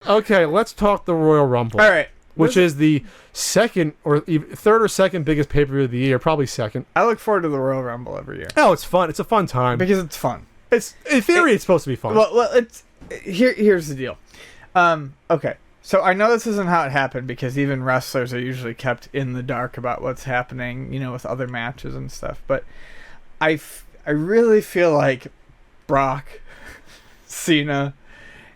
Okay, let's talk the Royal Rumble. All right. Which is the second or third or second biggest pay-per-view of the year, probably second. I look forward to the Royal Rumble every year. Oh, it's fun. It's a fun time. Because it's fun. It's in theory, it's supposed to be fun. Well, here's the deal. Okay, so I know this isn't how it happened because even wrestlers are usually kept in the dark about what's happening, with other matches and stuff. But I really feel like Brock, Cena,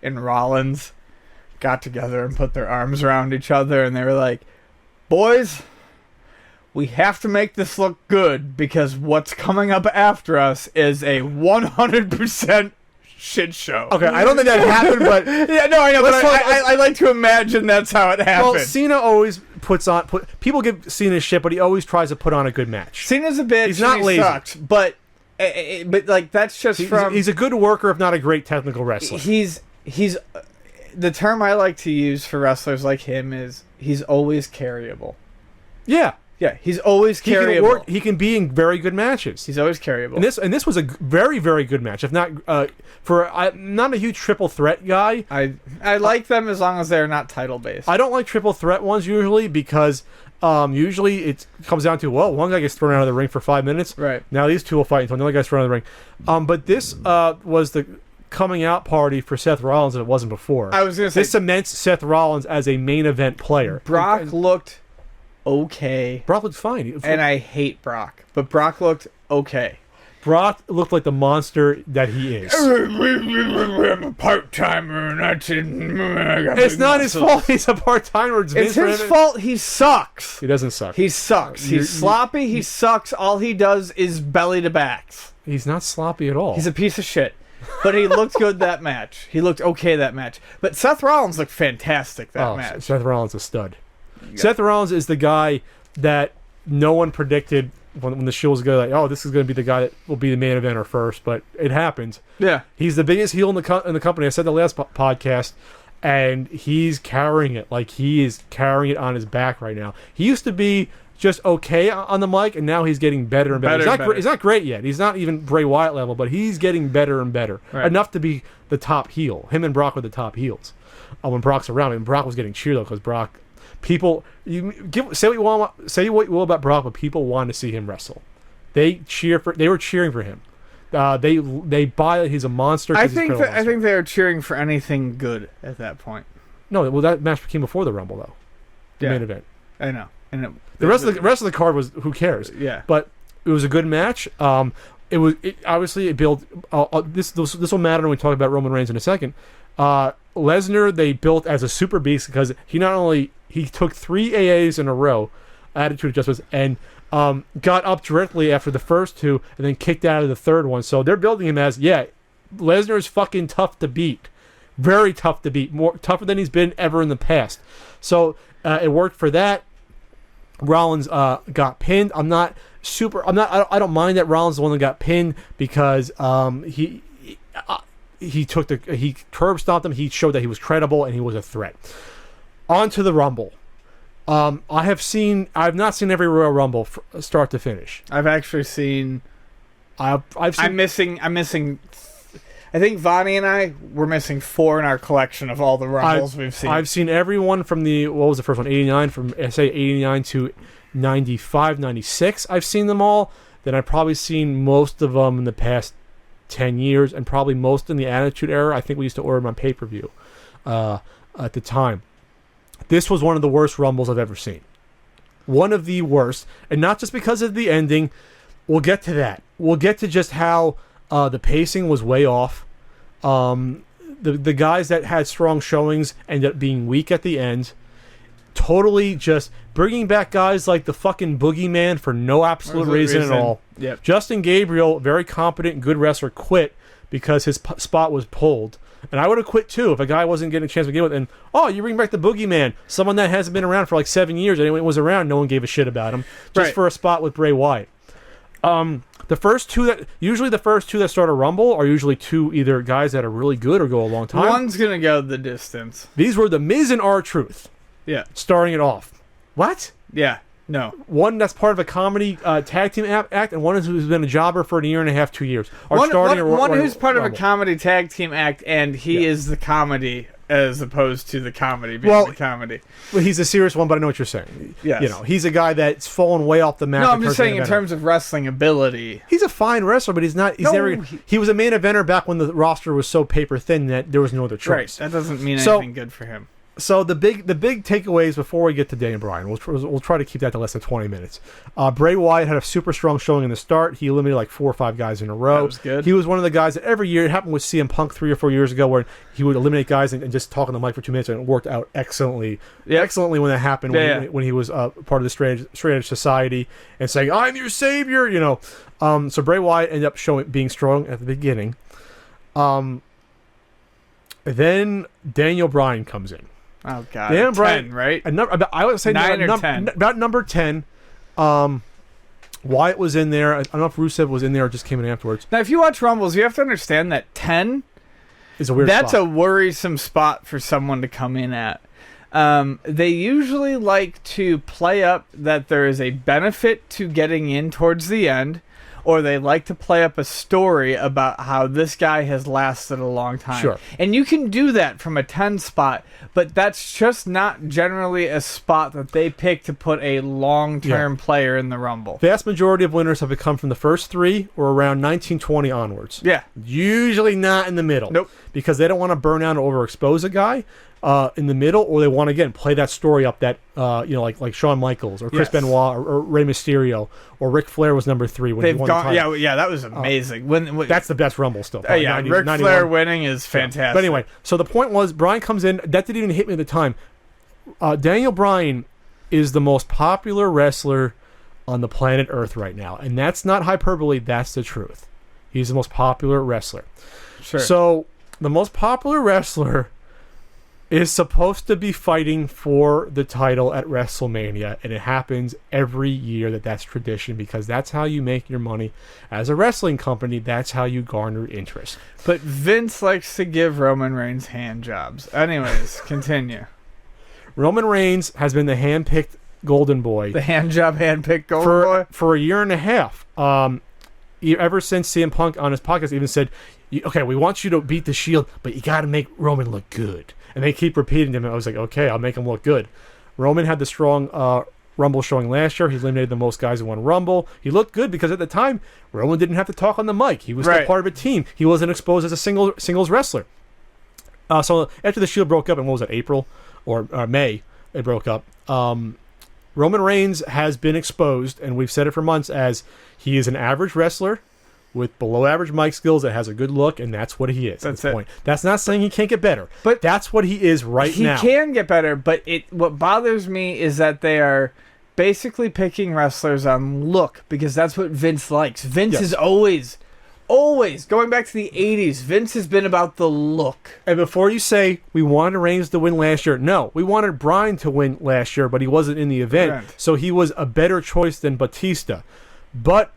and Rollins got together and put their arms around each other and they were like, boys, we have to make this look good because what's coming up after us is a 100% shit show. Okay, I don't think that happened, but yeah, no, I know. But I like to imagine that's how it happened. Well, Cena always people give Cena shit, but he always tries to put on a good match. Cena's a bitch. He's not lazy. Sucks, but like that's just he's a good worker, if not a great technical wrestler. He's the term I like to use for wrestlers like him is he's always carryable. Yeah. Yeah, he's always carryable. He can be in very good matches. He's always carryable. And this was a very, very good match. If not, I'm not a huge triple threat guy. I like them as long as they're not title based. I don't like triple threat ones usually because usually it comes down to one guy gets thrown out of the ring for 5 minutes. Right. Now these two will fight until another guy's thrown out of the ring. But this was the coming out party for Seth Rollins and it wasn't before. I was going to say this cements Seth Rollins as a main event player. Brock looked okay. Brock looked fine. And I hate Brock, but Brock looked okay. Brock looked like the monster that he is. I'm a part-timer and that's it. It's not his fault he's a part-timer. It's his fault he sucks. He doesn't suck. He sucks. He's sloppy. He sucks. All he does is belly to backs. He's not sloppy at all. He's a piece of shit. But he looked good that match. He looked okay that match. But Seth Rollins looked fantastic that match. Seth Rollins is a stud. Yeah. Seth Rollins is the guy that no one predicted when the show was going like, this is going to be the guy that will be the main eventer first, but it happened. Yeah. He's the biggest heel in the company. I said the last podcast, and he's carrying it. Like, he is carrying it on his back right now. He used to be just okay on the mic, and now he's getting better and better. He's not great yet. He's not even Bray Wyatt level, but he's getting better and better. Right. Enough to be the top heel. Him and Brock were the top heels when Brock's around. And Brock was getting cheered, though, because Brock... People, say what you will about Brock, but people want to see him wrestle. They were cheering for him. They buy that he's a monster. I think they were cheering for anything good at that point. No, well, that match came before the Rumble, though. The main event. I know, and the rest of the card was who cares? Yeah, but it was a good match. It built. This will matter when we talk about Roman Reigns in a second. Lesnar they built as a super beast because he took 3 AAs in a row, attitude adjustments, and got up directly after the first 2 and then kicked out of the third one. So they're building him as, Lesnar is fucking tough to beat. Very tough to beat. More tougher than he's been ever in the past. So it worked for that. Rollins got pinned. I don't mind that Rollins is the one that got pinned because he curb stomped him. He showed that he was credible and he was a threat. On to the Rumble. I've not seen every Royal Rumble start to finish. I've actually seen. I'm missing. I think Vonnie and I were missing 4 in our collection of all the Rumbles we've seen. I've seen everyone from what was the first one? 89 from 89 to 95, 96. I've seen them all. Then I've probably seen most of them in the past 10 years, and probably most in the Attitude Era. I think we used to order them on pay-per-view at the time. This was one of the worst Rumbles I've ever seen. One of the worst. And not just because of the ending. We'll get to that. We'll get to just how the pacing was way off. The guys that had strong showings ended up being weak at the end. Totally just bringing back guys like the fucking Boogeyman for no absolute reason at all. Yep. Justin Gabriel, very competent, good wrestler, quit because his spot was pulled. And I would have quit too if a guy wasn't getting a chance to begin with. And you bring back the Boogeyman, someone that hasn't been around for like 7 years. Anyone was around, no one gave a shit about him, just for a spot with Bray Wyatt. The first two that start a Rumble are usually 2 either guys that are really good or go a long time. One's gonna go the distance. These were the Miz and R-Truth. Yeah, starting it off. What? Yeah. No. One that's part of a comedy tag team act, and one who's been a jobber for a year and a half, 2 years. One who's part of a comedy tag team act, and he is the comedy as opposed to the comedy being the comedy. Well, he's a serious one, but I know what you're saying. Yes. You know, he's a guy that's fallen way off the map. No, I'm just saying in terms of wrestling ability. He's a fine wrestler, but he's not. He's never. He was a main eventer back when the roster was so paper thin that there was no other choice. Right. That doesn't mean anything good for him. So the big takeaways before we get to Daniel Bryan, we'll try to keep that to less than 20 minutes. Bray Wyatt had a super strong showing in the start. He eliminated like 4 or 5 guys in a row. That was good. He was one of the guys that every year, it happened with CM Punk 3 or 4 years ago, where he would eliminate guys and just talk on the mic for 2 minutes, and it worked out excellently. Yep. Excellently when that happened, when he was part of the Straight Edge Society and saying, "I'm your savior," you know. So Bray Wyatt ended up being strong at the beginning. Then Daniel Bryan comes in. Oh God! Dan 10, right? I would say 9 or 10. About number 10. Wyatt was in there. I don't know if Rusev was in there or just came in afterwards. Now, if you watch Rumbles, you have to understand that 10 is a weird. That's spot. a worrisome spot for someone to come in at. They usually like to play up that there is a benefit to getting in towards the end, or they like to play up a story about how this guy has lasted a long time. Sure. And you can do that from a 10 spot, but that's just not generally a spot that they pick to put a long-term player in the Rumble. Vast majority of winners have come from the first 3 or around 1920 onwards. Yeah. Usually not in the middle. Nope. Because they don't want to burn out or overexpose a guy in the middle, or they want to, again, play that story up that, like Shawn Michaels or Chris Benoit or Rey Mysterio or Ric Flair was number 3 when he won the title. Yeah, that was amazing. When that's the best Rumble still. Yeah, Ric Flair winning is fantastic. Yeah. But anyway, so the point was, Bryan comes in. That didn't even hit me at the time. Daniel Bryan is the most popular wrestler on the planet Earth right now, and that's not hyperbole. That's the truth. He's the most popular wrestler. Sure. So the most popular wrestler is supposed to be fighting for the title at WrestleMania, and it happens every year. That's tradition, because that's how you make your money as a wrestling company. That's how you garner interest. But Vince likes to give Roman Reigns hand jobs. Anyways, continue. Roman Reigns has been the hand-picked golden boy. The hand-picked golden boy? For a year and a half. Ever since CM Punk on his podcast even said, okay, we want you to beat the Shield, but you got to make Roman look good. And they keep repeating to him. I was like, okay, I'll make him look good. Roman had the strong Rumble showing last year. He eliminated the most guys in one Rumble. He looked good because at the time, Roman didn't have to talk on the mic. He was still part of a team. He wasn't exposed as a singles wrestler. So after the Shield broke up in, what was it, April or May, it broke up. Roman Reigns has been exposed, and we've said it for months, as he is an average wrestler with below average mic skills that has a good look, and that's what he is at this point. That's not saying he can't get better, but that's what he is now. He can get better, but what bothers me is that they are basically picking wrestlers on look, because that's what Vince likes. Vince is always, going back to the 80s, Vince has been about the look. And before you say, we wanted Reigns to win last year, no, we wanted Bryan to win last year, but he wasn't in the event, so he was a better choice than Batista. But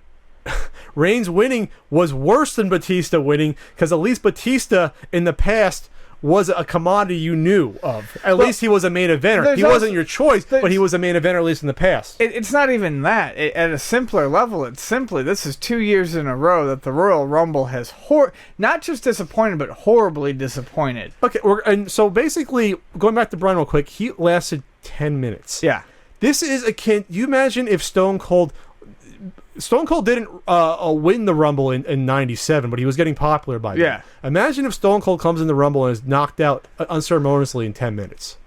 Reigns winning was worse than Batista winning, because at least Batista in the past was a commodity you knew of. At least he was a main eventer. He wasn't your choice, but he was a main eventer, at least in the past. It's not even that. At a simpler level, it's simply, this is 2 years in a row that the Royal Rumble has not just disappointed, but horribly disappointed. Okay, and so basically, going back to Bryan real quick, he lasted 10 minutes. Yeah. This is akin. You imagine if Stone Cold didn't win the Rumble in 97, but he was getting popular by then. Yeah. Imagine if Stone Cold comes in the Rumble and is knocked out unceremoniously in 10 minutes.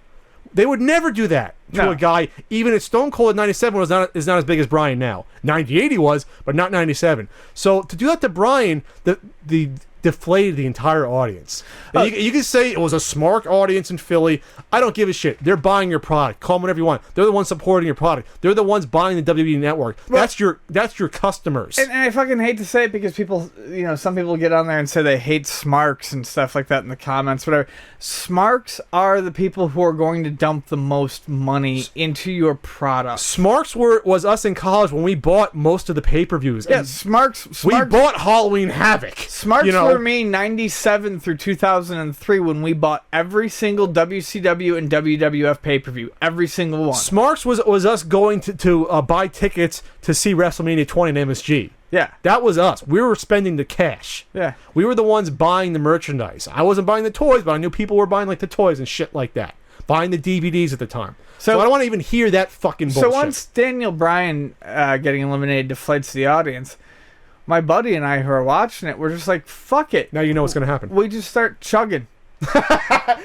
They would never do that to a guy, even if Stone Cold in 97 is not as big as Bryan now. 98 he was, but not 97. So to do that to Bryan, the deflated the entire audience. You can say it was a smart audience in Philly. I don't give a shit. They're buying your product. Call them whatever you want. They're the ones supporting your product. They're the ones buying the WWE network. That's your customers. And I fucking hate to say it, because people, some people get on there and say they hate smarks and stuff like that in the comments, whatever. Smarks are the people who are going to dump the most money into your product. Smarks was us in college when we bought most of the pay-per-views. Yeah, Smarks. We bought Halloween Havoc. Smarks for me, 97 through 2003, when we bought every single WCW and WWF pay-per-view. Every single one. Smarks was us going to buy tickets to see WrestleMania 20 in MSG. Yeah. That was us. We were spending the cash. Yeah. We were the ones buying the merchandise. I wasn't buying the toys, but I knew people were buying like the toys and shit like that. Buying the DVDs at the time. So I don't want to even hear that fucking bullshit. So once Daniel Bryan getting eliminated deflates the audience, my buddy and I who are watching it, we're just like, fuck it. Now you know what's going to happen. We just start chugging.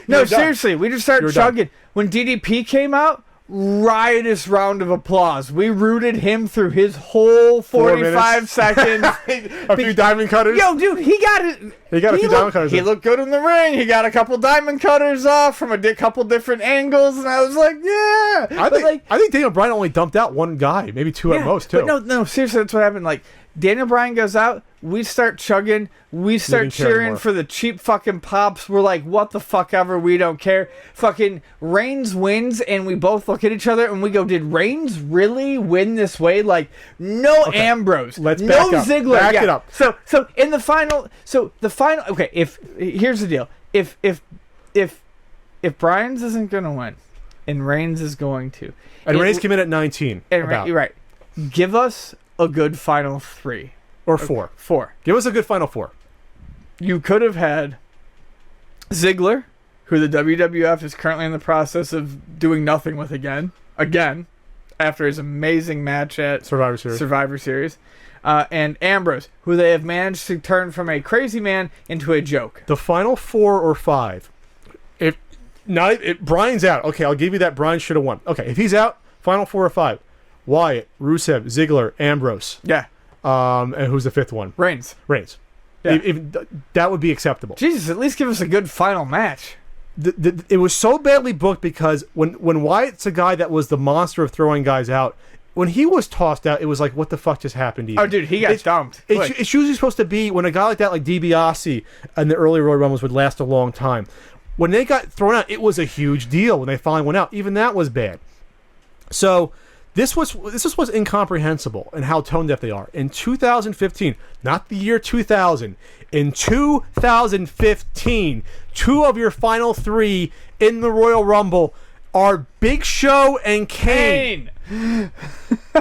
No, seriously, we just start chugging. Done. When DDP came out, riotous round of applause. We rooted him through his whole 45 seconds. A few diamond cutters. Yo, dude, he got it. He got a few diamond cutters. He looked good in the ring. He got a couple diamond cutters off from a couple different angles, and I was like, yeah. I think Daniel Bryan only dumped out one guy, maybe two at most, too. But no, seriously, that's what happened. Like, Daniel Bryan goes out, we start chugging, we start cheering for the cheap fucking pops. We're like, what the fuck ever, we don't care. Fucking Reigns wins, and we both look at each other and we go, did Reigns really win this way? Like, no Ambrose, let's back up. Ziggler. Back it up. So in the final, okay, here's the deal. If Bryan's isn't gonna win, and Reigns is going to, and Reigns came in at 19, you're right. Give us a good final 3 or 4. 4. Give us a good final 4. You could have had Ziggler, who the WWF is currently in the process of doing nothing with again, after his amazing match at Survivor Series, and Ambrose, who they have managed to turn from a crazy man into a joke. The final 4 or 5. If Bryan's out, okay, I'll give you that. Bryan should have won. Okay, if he's out, final 4 or 5. Wyatt, Rusev, Ziggler, Ambrose. Yeah. And who's the 5th one? Reigns. Yeah. If that would be acceptable. Jesus, at least give us a good final match. It was so badly booked because when Wyatt's a guy that was the monster of throwing guys out, when he was tossed out, it was like, what the fuck just happened to you? Oh, dude, he got dumped. It's usually supposed to be when a guy like that, like DiBiase and the early Royal Rumbles would last a long time. When they got thrown out, it was a huge deal when they finally went out. Even that was bad. So this was incomprehensible in how tone deaf they are. In 2015, not the year 2000, in 2015, 2 of your final 3 in the Royal Rumble are Big Show and Kane.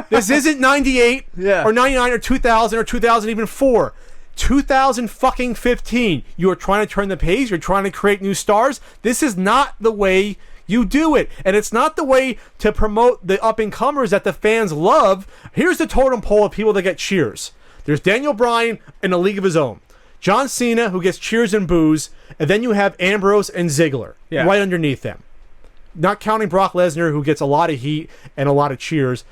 This isn't 98 or 99 or 2000 or 2004. 2015. You are trying to turn the page. You're trying to create new stars. This is not the way you do it. And it's not the way to promote the up-and-comers that the fans love. Here's the totem pole of people that get cheers. There's Daniel Bryan in a league of his own. John Cena, who gets cheers and boos. And then you have Ambrose and Ziggler right underneath them. Not counting Brock Lesnar, who gets a lot of heat and a lot of cheers.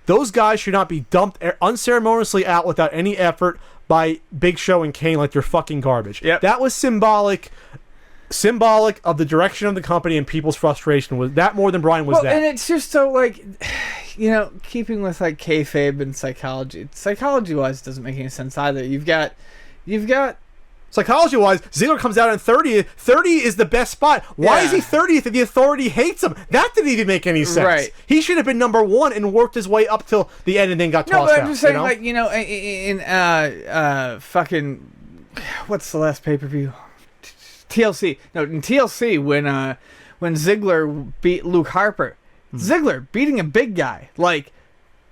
Those guys should not be dumped unceremoniously out without any effort by Big Show and Kane like they're fucking garbage. Yep. That was symbolic of the direction of the company and people's frustration. Was that more than Bryan was that? And it's just so, like, keeping with, like, kayfabe and psychology. Psychology-wise, it doesn't make any sense either. You've got psychology-wise, Ziggler comes out on 30th. 30 is the best spot. Why is he 30th if the Authority hates him? That didn't even make any sense. Right. He should have been number 1 and worked his way up till the end and then got tossed out. No, but I'm just saying, like, in fucking, what's the last pay-per-view? TLC. No, in TLC, when Ziggler beat Luke Harper, Ziggler beating a big guy, like,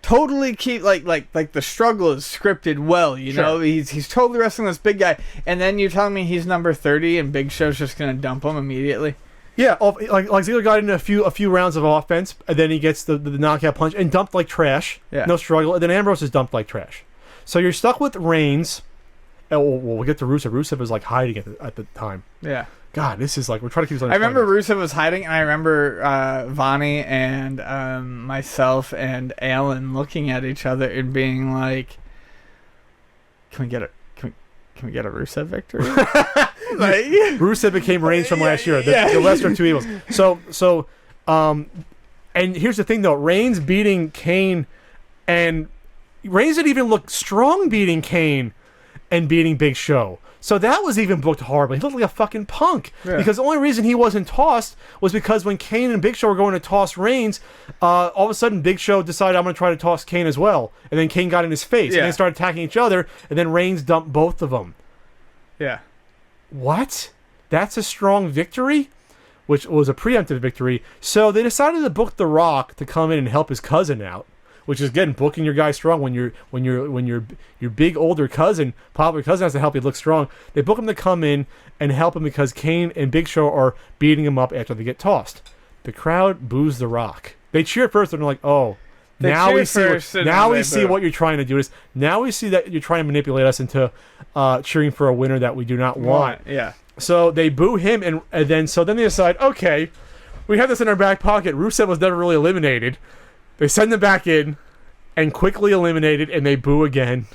totally keep like the struggle is scripted well, you know. He's totally wrestling this big guy, and then you're telling me he's number 30 and Big Show's just gonna dump him immediately. Yeah, like Ziggler got into a few rounds of offense, and then he gets the knockout punch and dumped like trash. Yeah. No struggle, and then Ambrose is dumped like trash. So you're stuck with Reigns. We'll get to Rusev. Rusev was like hiding at the time. Yeah. God, this is like, we're trying to keep this on. I remember Rusev was hiding, and I remember Vonnie and myself and Alan looking at each other and being like, "Can we get a Rusev victory?" Like, Rusev became Reigns from last year, the lesser of two evils. So, and here's the thing though, Reigns beating Kane, and Reigns didn't even look strong beating Kane and beating Big Show. So that was even booked horribly. He looked like a fucking punk. Yeah. Because the only reason he wasn't tossed was because when Kane and Big Show were going to toss Reigns, all of a sudden Big Show decided, I'm going to try to toss Kane as well. And then Kane got in his face. And they started attacking each other. And then Reigns dumped both of them. Yeah. What? That's a strong victory? Which was a preemptive victory. So they decided to book The Rock to come in and help his cousin out, which is again booking your guy strong when your big older cousin, popular cousin, has to help you look strong. They book him to come in and help him because Kane and Big Show are beating him up after they get tossed. The crowd boos The Rock. They cheer first and they're like, oh. Now we see what you're trying to do. Now we see that you're trying to manipulate us into cheering for a winner that we do not want. Yeah. So they boo him, and then they decide, okay, we have this in our back pocket. Rusev was never really eliminated. They send him back in and quickly eliminated, and they boo again.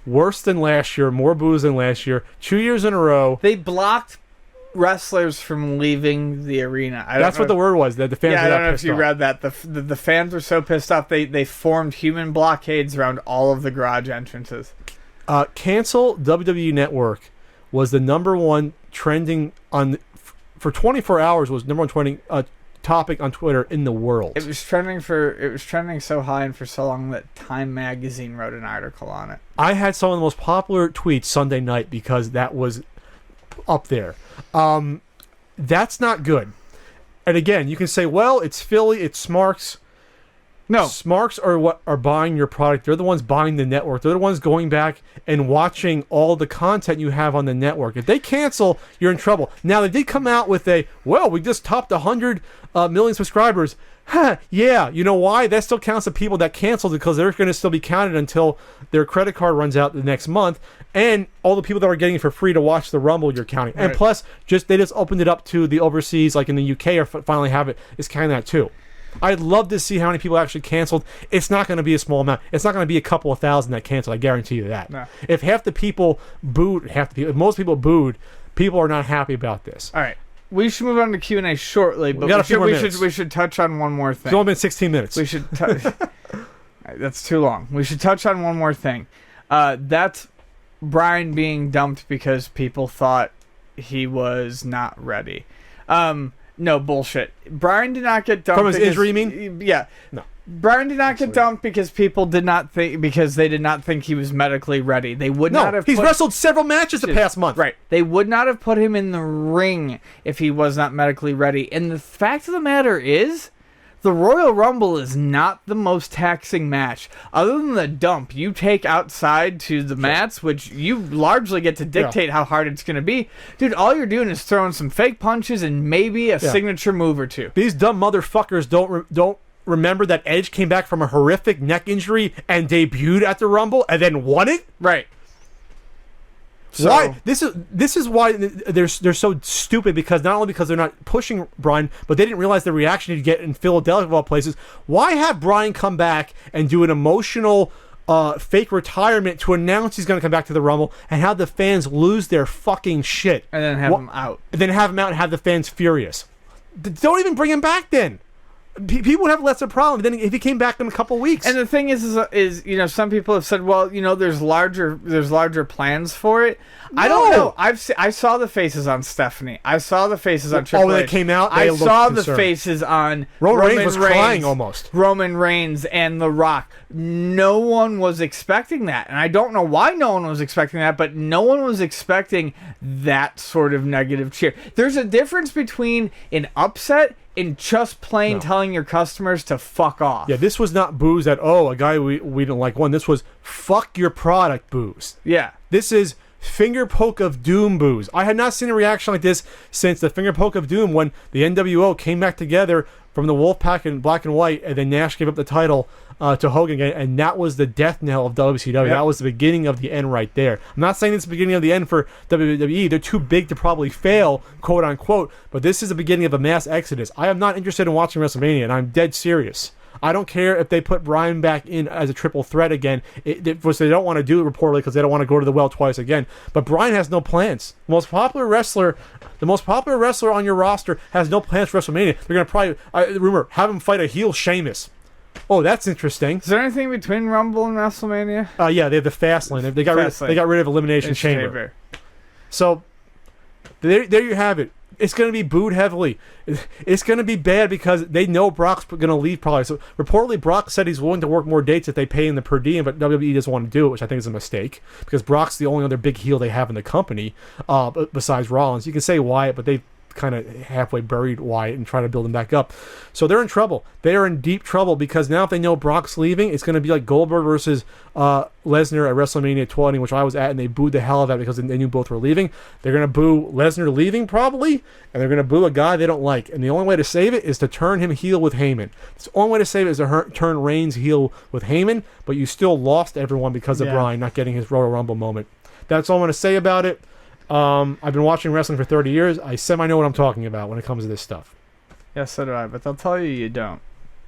Worse than last year, more boos than last year. 2 years in a row. They blocked wrestlers from leaving the arena. That's what the word was. That the fans. Yeah, were I don't know if you off. read that. The fans were so pissed off they formed human blockades around all of the garage entrances. Cancel WWE Network was the number one trending on for 24 hours. Was number one trending topic on Twitter in the world. It was trending so high and for so long that Time Magazine wrote an article on it. I had some of the most popular tweets Sunday night because that was up there. That's not good. And again, you can say, well, it's Philly, it's Smarks. No. Smarks are what are buying your product. They're the ones buying the network. They're the ones going back and watching all the content you have on the network. If they cancel, you're in trouble. Now, they did come out with we just topped 100 million subscribers. Yeah, you know why? That still counts the people that canceled because they're going to still be counted until their credit card runs out the next month. And all the people that are getting it for free to watch the Rumble, you're counting. Right. And plus, they just opened it up to the overseas, like in the UK, or finally have it, is counting that too. I'd love to see how many people actually canceled. It's not going to be a small amount. It's not going to be a couple of thousand that canceled. I guarantee you that. No. If half the people booed, if most people booed, people are not happy about this. All right. We should move on to Q&A shortly, but we should touch on one more thing. It's only been 16 minutes. We should that's too long. We should touch on one more thing. That's Bryan being dumped because people thought he was not ready. No, bullshit. Bryan did not get dumped from his injury, you mean? Yeah. No. Bryan did not get dumped because people did not think he was medically ready. They would not have. He's wrestled several matches the past month. Right. They would not have put him in the ring if he was not medically ready. And the fact of the matter is, the Royal Rumble is not the most taxing match. Other than the dump you take outside to the mats, which you largely get to dictate how hard it's going to be. Dude, all you're doing is throwing some fake punches and maybe a signature move or two. These dumb motherfuckers don't remember that Edge came back from a horrific neck injury and debuted at the Rumble and then won it? Right. So, why this is why they're so stupid, because not only because they're not pushing Bryan, but they didn't realize the reaction he'd get in Philadelphia of all places. Why have Bryan come back and do an emotional fake retirement to announce he's going to come back to the Rumble and have the fans lose their fucking shit and then have him out? And then have him out and have the fans furious. Don't even bring him back then. People would have less of a problem then if he came back in a couple of weeks. And the thing is some people have said, well, there's larger plans for it. No. I don't know. I saw the faces on Stephanie. I saw the faces on Triple H. When they came out, I saw the faces on Roman Reigns was crying almost. Roman Reigns and The Rock. No one was expecting that, and I don't know why no one was expecting that, but no one was expecting that sort of negative cheer. There's a difference between an upset and just plain telling your customers to fuck off. Yeah, this was not booze that, a guy we don't like won. This was fuck your product booze. Yeah. This is finger poke of doom booze. I had not seen a reaction like this since the finger poke of doom when the NWO came back together from the Wolfpack in black and white, and then Nash gave up the title to Hogan again, and that was the death knell of WCW. Yep. That was the beginning of the end right there. I'm not saying it's the beginning of the end for WWE. They're too big to probably fail, quote unquote, but this is the beginning of a mass exodus. I am not interested in watching WrestleMania, and I'm dead serious. I don't care if they put Bryan back in as a triple threat again, which they don't want to do reportedly because they don't want to go to the well twice again. But Bryan has no plans. The most popular wrestler on your roster has no plans for WrestleMania. They're going to probably, rumor, have him fight a heel Sheamus. Oh, that's interesting. Is there anything between Rumble and WrestleMania? Yeah, they have the fast lane. They got rid of Elimination Chamber. So there you have it. It's going to be booed heavily. It's going to be bad because they know Brock's going to leave probably. So reportedly, Brock said he's willing to work more dates if they pay him the per diem, but WWE doesn't want to do it, which I think is a mistake because Brock's the only other big heel they have in the company besides Rollins. You can say Wyatt, but they've kind of halfway buried Wyatt and try to build him back up. So they're in trouble. They are in deep trouble because now if they know Brock's leaving, it's going to be like Goldberg versus Lesnar at WrestleMania 20, which I was at, and they booed the hell out of that because they knew both were leaving. They're going to boo Lesnar leaving probably, and they're going to boo a guy they don't like. And the only way to save it is to turn him heel with Heyman. The only way to save it is to turn Reigns heel with Heyman, but you still lost everyone because of Bryan not getting his Royal Rumble moment. That's all I'm going to say about it. I've been watching wrestling for 30 years. I semi know what I'm talking about when it comes to this stuff. Yes, so do I, but they'll tell you don't.